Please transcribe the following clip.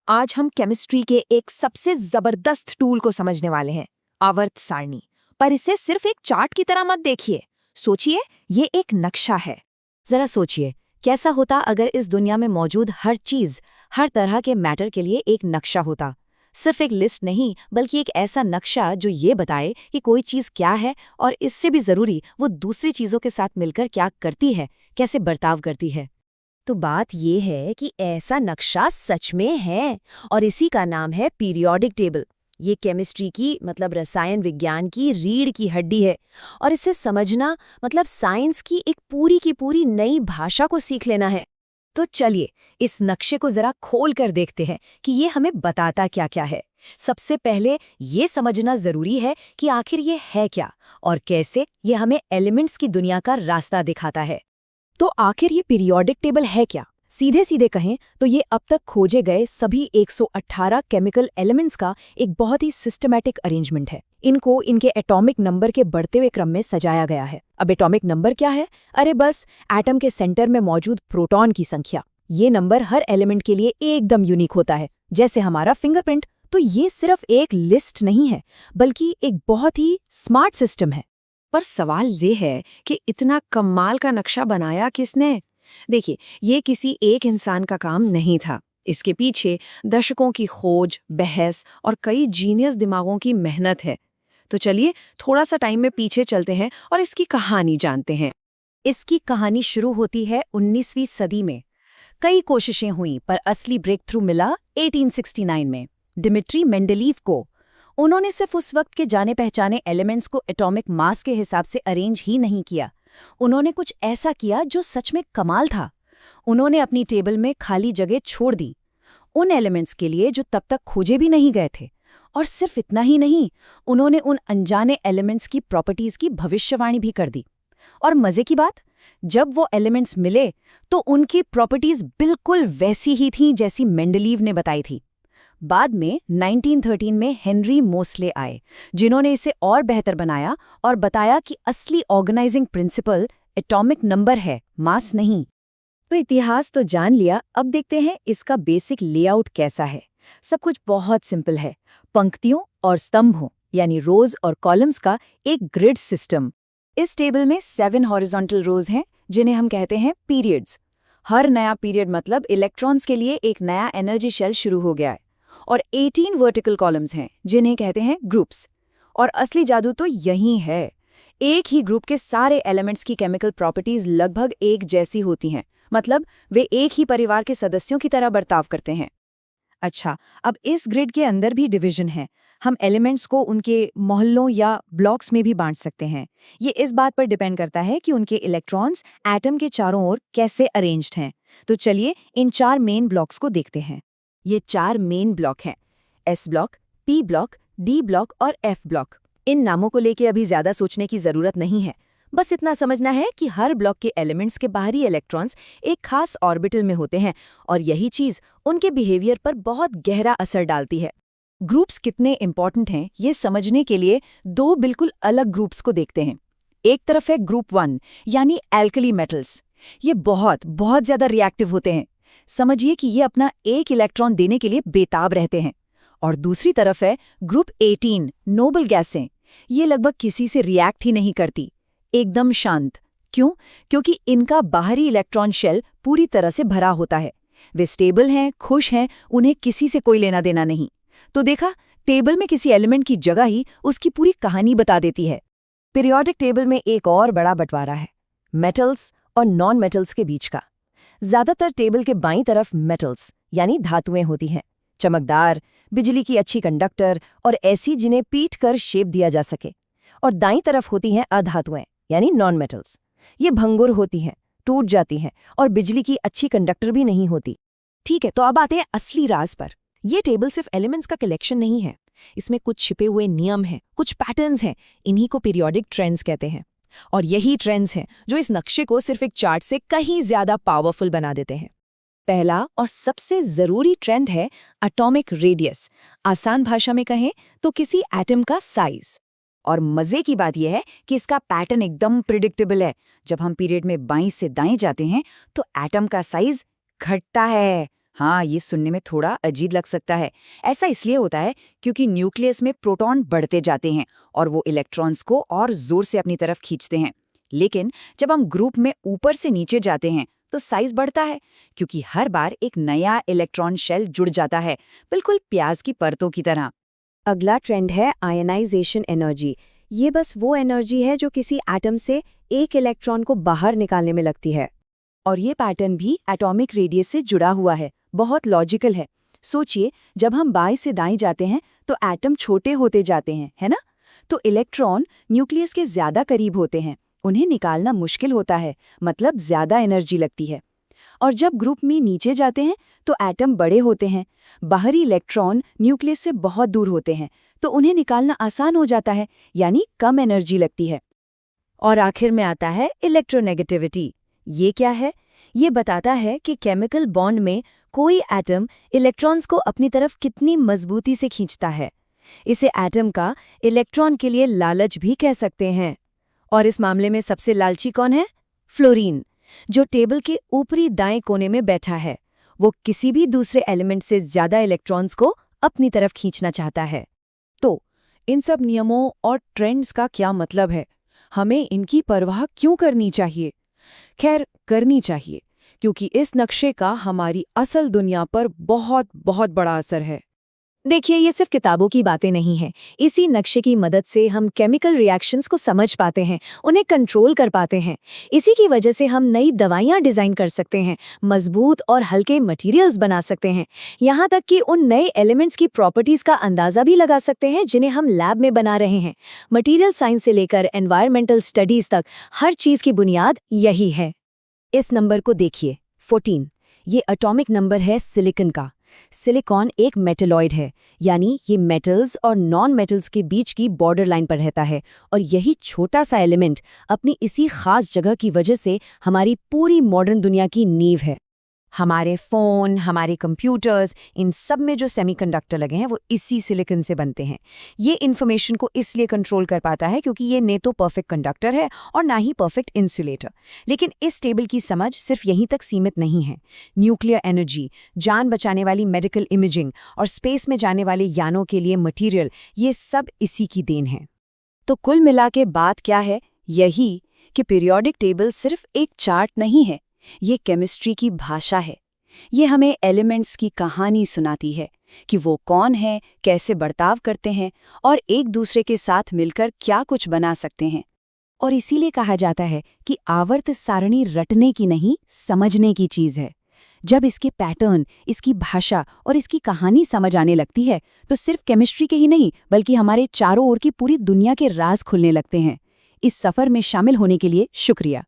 आज हम केमिस्ट्री के एक सबसे जबरदस्त टूल को समझने वाले हैं, आवर्त सारणी। पर इसे सिर्फ एक चार्ट की तरह मत देखिए, सोचिए ये एक नक्शा है। जरा सोचिए, कैसा होता अगर इस दुनिया में मौजूद हर चीज, हर तरह के मैटर के लिए एक नक्शा होता। सिर्फ एक लिस्ट नहीं, बल्कि एक ऐसा नक्शा जो ये बताए कि कोई चीज क्या है और इससे भी जरूरी वो दूसरी चीजों के साथ मिलकर क्या करती है, कैसे बर्ताव करती है। तो बात ये है कि ऐसा नक्शा सच में है, और इसी का नाम है पीरियोडिक टेबल। ये केमिस्ट्री की रसायन विज्ञान की रीढ़ की हड्डी है, और इसे समझना साइंस की एक पूरी की पूरी नई भाषा को सीख लेना है। तो चलिए इस नक्शे को जरा खोल कर देखते हैं कि ये हमें बताता क्या क्या है। सबसे पहले ये समझना जरूरी है कि आखिर ये है क्या और कैसे ये हमें एलिमेंट्स की दुनिया का रास्ता दिखाता है। तो आखिर ये पीरियोडिक टेबल है क्या? सीधे सीधे कहें तो ये अब तक खोजे गए सभी 118 केमिकल एलिमेंट्स का एक बहुत ही सिस्टमैटिक अरेंजमेंट है। इनको इनके एटॉमिक नंबर के बढ़ते हुए क्रम में सजाया गया है। अब एटॉमिक नंबर क्या है? अरे बस एटम के सेंटर में मौजूद प्रोटॉन की संख्या। ये नंबर हर एलिमेंट के लिए एकदम यूनिक होता है, जैसे हमारा फिंगरप्रिंट। तो ये सिर्फ एक लिस्ट नहीं है, बल्कि एक बहुत ही स्मार्ट सिस्टम है। पर सवाल ये है कि इतना कमाल का नक्शा बनाया किसने? देखिए, ये किसी एक इंसान का काम नहीं था। इसके पीछे दशकों की खोज, बहस और कई जीनियस दिमागों की मेहनत है। तो चलिए थोड़ा सा टाइम में पीछे चलते हैं और इसकी कहानी जानते हैं। इसकी कहानी शुरू होती है 19वीं सदी में। कई कोशिशें हुई, पर असली ब्रेक थ्रू मिला 1869 में डिमिट्री मेंडेलीव को। उन्होंने सिर्फ उस वक्त के जाने पहचाने एलिमेंट्स को एटॉमिक मास के हिसाब से अरेंज ही नहीं किया, उन्होंने कुछ ऐसा किया जो सच में कमाल था। उन्होंने अपनी टेबल में खाली जगह छोड़ दी उन एलिमेंट्स के लिए जो तब तक खोजे भी नहीं गए थे। और सिर्फ इतना ही नहीं, उन्होंने उन अनजाने एलिमेंट्स की प्रॉपर्टीज की भविष्यवाणी भी कर दी। और मजे की बात, जब वो एलिमेंट्स मिले तो उनकी प्रॉपर्टीज बिल्कुल वैसी ही थीं जैसी मेंडेलीव ने बताई थी। बाद में 1913 में हेनरी मोसले आए, जिन्होंने इसे और बेहतर बनाया और बताया कि असली ऑर्गेनाइजिंग प्रिंसिपल एटॉमिक नंबर है, मास नहीं। तो इतिहास तो जान लिया, अब देखते हैं इसका बेसिक लेआउट कैसा है। सब कुछ बहुत सिंपल है। पंक्तियों और स्तंभों यानी रोज और कॉलम्स का एक ग्रिड सिस्टम। इस टेबल में 7 हॉरिजॉन्टल रोज हैं, जिन्हें हम कहते हैं पीरियड्स। हर नया पीरियड मतलब इलेक्ट्रॉन्स के लिए एक नया एनर्जी शेल शुरू हो गया है। और 18 वर्टिकल कॉलम्स हैं, जिन्हें कहते हैं ग्रुप्स। और असली जादू तो यही है। एक ही ग्रुप के सारे एलिमेंट्स की केमिकल प्रॉपर्टीज लगभग एक जैसी होती हैं, मतलब वे एक ही परिवार के सदस्यों की तरह बर्ताव करते हैं। अच्छा, अब इस ग्रिड के अंदर भी डिवीजन है। हम एलिमेंट्स को उनके मोहल्लों या ब्लॉक्स में भी बांट सकते हैं। ये इस बात पर डिपेंड करता है कि उनके इलेक्ट्रॉन्स एटम के चारों ओर कैसे अरेंज्ड हैं। तो चलिए इन 4 मेन ब्लॉक्स को देखते हैं। ये 4 मेन ब्लॉक हैं, S block, P block, D block और एफ ब्लॉक। इन नामों को लेके अभी ज्यादा सोचने की जरूरत नहीं है। बस इतना समझना है कि हर ब्लॉक के एलिमेंट्स के बाहरी इलेक्ट्रॉन्स एक खास ऑर्बिटल में होते हैं, और यही चीज उनके बिहेवियर पर बहुत गहरा असर डालती है। ग्रुप्स कितने इंपॉर्टेंट हैं ये समझने के लिए 2 बिल्कुल अलग ग्रुप्स को देखते हैं। एक तरफ है ग्रुप 1 यानी एल्कली मेटल्स। ये बहुत बहुत ज्यादा रिएक्टिव होते हैं। समझिए कि ये अपना एक इलेक्ट्रॉन देने के लिए बेताब रहते हैं। और दूसरी तरफ है ग्रुप 18 नोबल गैसें। ये लगभग किसी से रिएक्ट ही नहीं करती, एकदम शांत। क्यों? क्योंकि इनका बाहरी इलेक्ट्रॉन शेल पूरी तरह से भरा होता है। वे स्टेबल हैं, खुश हैं, उन्हें किसी से कोई लेना देना नहीं। तो देखा, टेबल में किसी एलिमेंट की जगह ही उसकी पूरी कहानी बता देती है। पीरियोडिक टेबल में एक और बड़ा बंटवारा है, मेटल्स और नॉन मेटल्स के बीच का। ज्यादातर टेबल के बाईं तरफ मेटल्स यानी धातुएं होती हैं, चमकदार, बिजली की अच्छी कंडक्टर और ऐसी जिन्हें पीट कर शेप दिया जा सके। और दाईं तरफ होती हैं अधातुएं यानी नॉन मेटल्स। ये भंगुर होती हैं, टूट जाती हैं और बिजली की अच्छी कंडक्टर भी नहीं होती। ठीक है, तो अब आते हैं असली राज पर। ये टेबल सिर्फ एलिमेंट्स का कलेक्शन नहीं है, इसमें कुछ छिपे हुए नियम हैं, कुछ पैटर्न्स हैं। इन्हीं को पीरियोडिक ट्रेंड्स कहते हैं। और यही ट्रेंड्स हैं जो इस नक्शे को सिर्फ एक चार्ट से कहीं ज्यादा पावरफुल बना देते हैं। पहला और सबसे जरूरी ट्रेंड है एटॉमिक रेडियस। आसान भाषा में कहें तो किसी एटम का साइज। और मजे की बात यह है कि इसका पैटर्न एकदम प्रिडिक्टेबल है। जब हम पीरियड में बाईं से दाएं जाते हैं तो एटम का साइज घटता है। हाँ, ये सुनने में थोड़ा अजीब लग सकता है। ऐसा इसलिए होता है क्योंकि न्यूक्लियस में प्रोटॉन बढ़ते जाते हैं और वो इलेक्ट्रॉन्स को और जोर से अपनी तरफ खींचते हैं। लेकिन जब हम ग्रुप में ऊपर से नीचे जाते हैं तो साइज बढ़ता है, क्योंकि हर बार एक नया इलेक्ट्रॉन शेल जुड़ जाता है, बिल्कुल प्याज की परतों की तरह। अगला ट्रेंड है आयनाइजेशन एनर्जी। ये बस वो एनर्जी है जो किसी एटम से एक इलेक्ट्रॉन को बाहर निकालने में लगती है। और ये पैटर्न भी एटॉमिक रेडियस से जुड़ा हुआ है, बहुत लॉजिकल है। सोचिए, जब हम बाएं से दाएं जाते हैं तो एटम छोटे होते जाते हैं, है ना? तो इलेक्ट्रॉन न्यूक्लियस के ज्यादा करीब होते हैं, उन्हें निकालना मुश्किल होता है, मतलब ज्यादा एनर्जी लगती है। और जब ग्रुप में नीचे जाते हैं तो एटम बड़े होते हैं, बाहरी इलेक्ट्रॉन न्यूक्लियस से बहुत दूर होते हैं, तो उन्हें निकालना आसान हो जाता है, यानी कम एनर्जी लगती है। और आखिर में आता है इलेक्ट्रोनेगेटिविटी। ये क्या है? ये बताता है कि केमिकल बॉन्ड में कोई एटम इलेक्ट्रॉन्स को अपनी तरफ कितनी मजबूती से खींचता है। इसे एटम का इलेक्ट्रॉन के लिए लालच भी कह सकते हैं। और इस मामले में सबसे लालची कौन है? फ्लोरीन, जो टेबल के ऊपरी दाएं कोने में बैठा है। वो किसी भी दूसरे एलिमेंट से ज्यादा इलेक्ट्रॉन्स को अपनी तरफ खींचना चाहता है। तो इन सब नियमों और ट्रेंड्स का क्या मतलब है? हमें इनकी परवाह क्यों करनी चाहिए? खैर, करनी चाहिए, क्योंकि इस नक्शे का हमारी असल दुनिया पर बहुत बहुत बड़ा असर है। देखिए, ये सिर्फ किताबों की बातें नहीं हैं। इसी नक्शे की मदद से हम केमिकल रिएक्शंस को समझ पाते हैं, उन्हें कंट्रोल कर पाते हैं। इसी की वजह से हम नई दवाइयां डिजाइन कर सकते हैं, मजबूत और हल्के मटेरियल्स बना सकते हैं, यहाँ तक कि उन नए एलिमेंट्स की प्रॉपर्टीज का अंदाजा भी लगा सकते हैं जिन्हें हम लैब में बना रहे हैं। मटीरियल साइंस से लेकर एनवायरमेंटल स्टडीज तक हर चीज की बुनियाद यही है। इस नंबर को देखिए, 14। ये एटॉमिक नंबर है सिलिकॉन का। सिलिकॉन एक मेटलॉइड है, यानी ये मेटल्स और नॉन मेटल्स के बीच की बॉर्डर लाइन पर रहता है, और यही छोटा सा एलिमेंट अपनी इसी खास जगह की वजह से हमारी पूरी मॉडर्न दुनिया की नींव है। हमारे फ़ोन, हमारे कंप्यूटर्स, इन सब में जो सेमीकंडक्टर लगे हैं वो इसी सिलिकॉन से बनते हैं। ये इन्फॉर्मेशन को इसलिए कंट्रोल कर पाता है क्योंकि ये न तो परफेक्ट कंडक्टर है और ना ही परफेक्ट इंसुलेटर। लेकिन इस टेबल की समझ सिर्फ यहीं तक सीमित नहीं है। न्यूक्लियर एनर्जी, जान बचाने वाली मेडिकल इमेजिंग और स्पेस में जाने वाले यानों के लिए मटीरियल, ये सब इसी की देन है। तो कुल मिला के बात क्या है? यही कि पीरियोडिक टेबल सिर्फ एक चार्ट नहीं है, ये केमिस्ट्री की भाषा है। ये हमें एलिमेंट्स की कहानी सुनाती है कि वो कौन है, कैसे बर्ताव करते हैं और एक दूसरे के साथ मिलकर क्या कुछ बना सकते हैं। और इसीलिए कहा जाता है कि आवर्त सारणी रटने की नहीं, समझने की चीज है। जब इसके पैटर्न, इसकी भाषा और इसकी कहानी समझ आने लगती है तो सिर्फ केमिस्ट्री के ही नहीं बल्कि हमारे चारों ओर की पूरी दुनिया के राज खुलने लगते हैं। इस सफर में शामिल होने के लिए शुक्रिया।